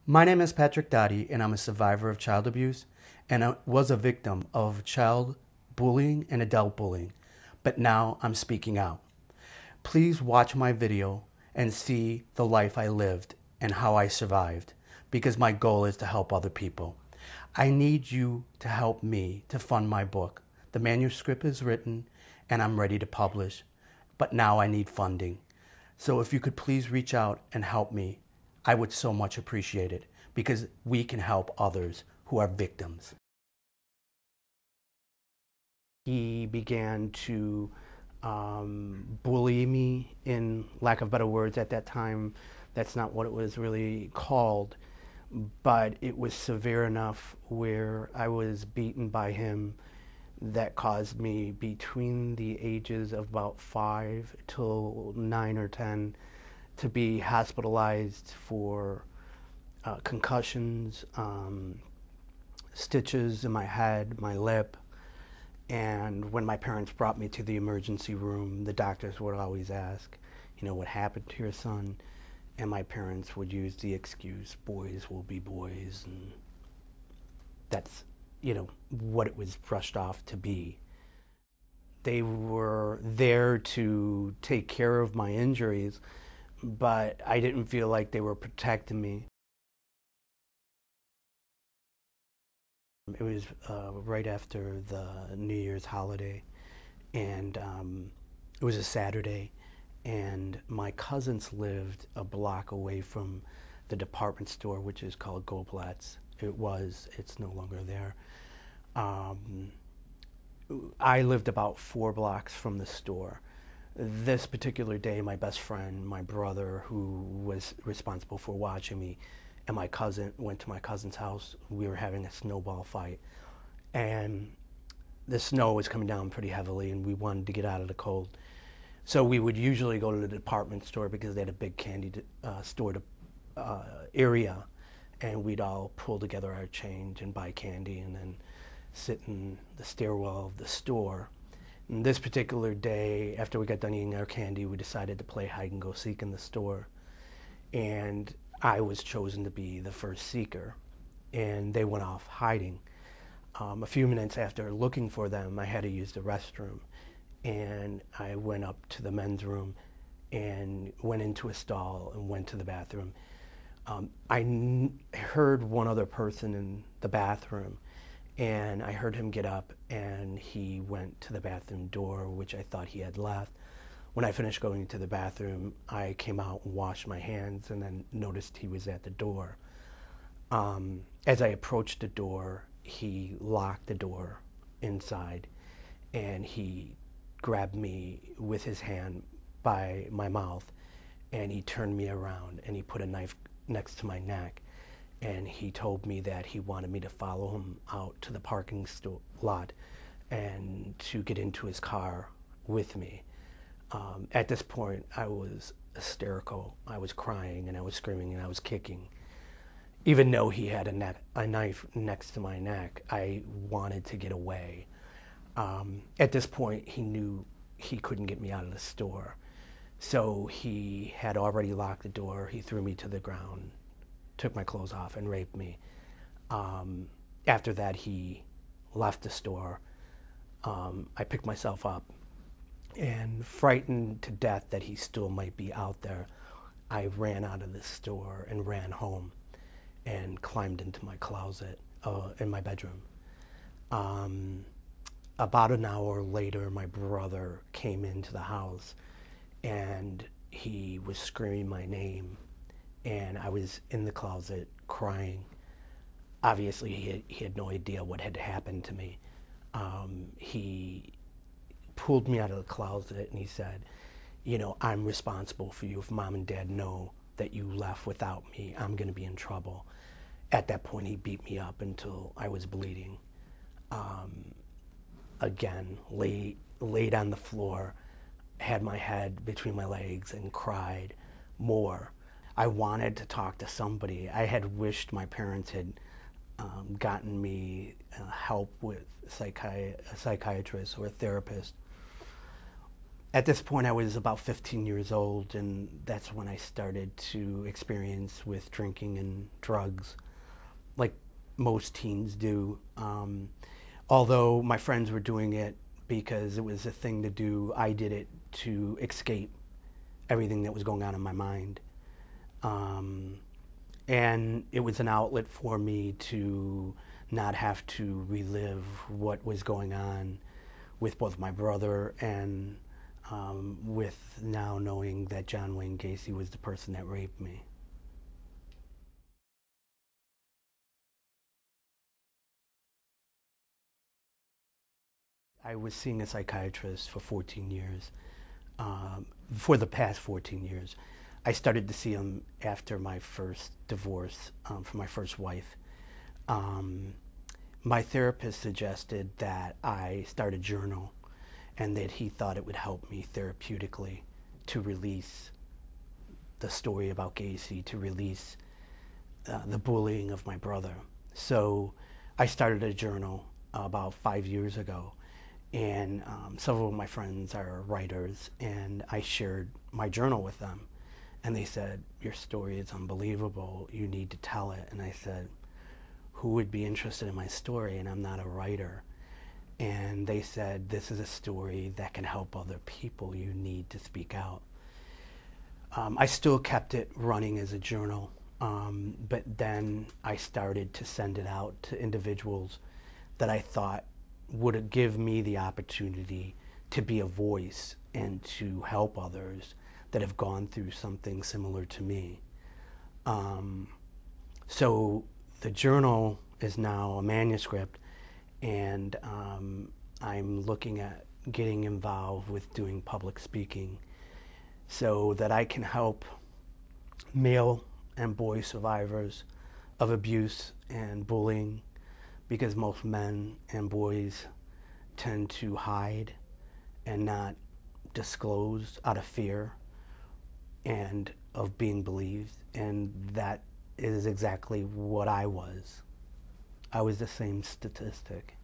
My name is Patrick Dati, and I'm a survivor of child abuse, and I was a victim of child bullying and adult bullying, but now I'm speaking out. Please watch my video and see the life I lived and how I survived, because my goal is to help other people. I need you to help me to fund my book. The manuscript is written, and I'm ready to publish, but now I need funding. So if you could please reach out and help me, I would so much appreciate it, because we can help others who are victims. He began to bully me, in lack of better words. At that time, that's not what it was really called, but it was severe enough where I was beaten by him that caused me, between the ages of about 5 till 9 or 10, to be hospitalized for concussions, stitches in my head, my lip. And when my parents brought me to the emergency room, the doctors would always ask, what happened to your son? And my parents would use the excuse, boys will be boys, and that's, what it was brushed off to be. They were there to take care of my injuries, but I didn't feel like they were protecting me. It was right after the New Year's holiday, and it was a Saturday, and my cousins lived a block away from the department store, which is called Goldblatt's. It's no longer there. I lived about 4 blocks from the store. This particular day, my best friend, my brother, who was responsible for watching me, and my cousin went to my cousin's house. We were having a snowball fight, and the snow was coming down pretty heavily, and we wanted to get out of the cold. So we would usually go to the department store because they had a big candy store area, and we'd all pull together our change and buy candy and then sit in the stairwell of the store. And this particular day, after we got done eating our candy, we decided to play hide and go seek in the store. And I was chosen to be the first seeker, and they went off hiding. A few minutes after looking for them, I had to use the restroom, and I went up to the men's room and went into a stall and went to the bathroom. I heard one other person in the bathroom, and I heard him get up, and he went to the bathroom door, which I thought he had left. When I finished going to the bathroom, I came out and washed my hands, and then noticed he was at the door. As I approached the door, he locked the door inside, and he grabbed me with his hand by my mouth, and he turned me around, and he put a knife next to my neck, and he told me that he wanted me to follow him out to the parking lot and to get into his car with me. At this point, I was hysterical. I was crying, and I was screaming, and I was kicking. Even though he had a knife next to my neck, I wanted to get away. At this point, he knew he couldn't get me out of the store. So he had already locked the door. He threw me to the ground, took my clothes off, and raped me. After that, he left the store. I picked myself up, and frightened to death that he still might be out there, I ran out of the store and ran home and climbed into my closet in my bedroom. About an hour later, my brother came into the house, and he was screaming my name, and I was in the closet crying. Obviously, he had no idea what had happened to me. He pulled me out of the closet, and he said, I'm responsible for you. If Mom and Dad know that you left without me, I'm going to be in trouble. At that point, he beat me up until I was bleeding. Again, laid on the floor, had my head between my legs, and cried more. I wanted to talk to somebody. I had wished my parents had gotten me help with a psychiatrist or a therapist. At this point, I was about 15 years old, and that's when I started to experience with drinking and drugs, like most teens do. Although my friends were doing it because it was a thing to do, I did it to escape everything that was going on in my mind. Um, and it was an outlet for me to not have to relive what was going on with both my brother and with now knowing that John Wayne Gacy was the person that raped me. I was seeing a psychiatrist for 14 years, for the past 14 years. I started to see him after my first divorce from my first wife. Um, my therapist suggested that I start a journal and that he thought it would help me therapeutically to release the story about Gacy, to release the bullying of my brother. So I started a journal about 5 years ago, and several of my friends are writers, and I shared my journal with them. And they said, "Your story is unbelievable. You need to tell it." And I said, "Who would be interested in my story? And I'm not a writer." And they said, "This is a story that can help other people. You need to speak out." I still kept it running as a journal, but then I started to send it out to individuals that I thought would give me the opportunity to be a voice and to help others that have gone through something similar to me. So the journal is now a manuscript, and I'm looking at getting involved with doing public speaking so that I can help male and boy survivors of abuse and bullying, because most men and boys tend to hide and not disclose out of fear and of being believed, and that is exactly what I was. I was the same statistic.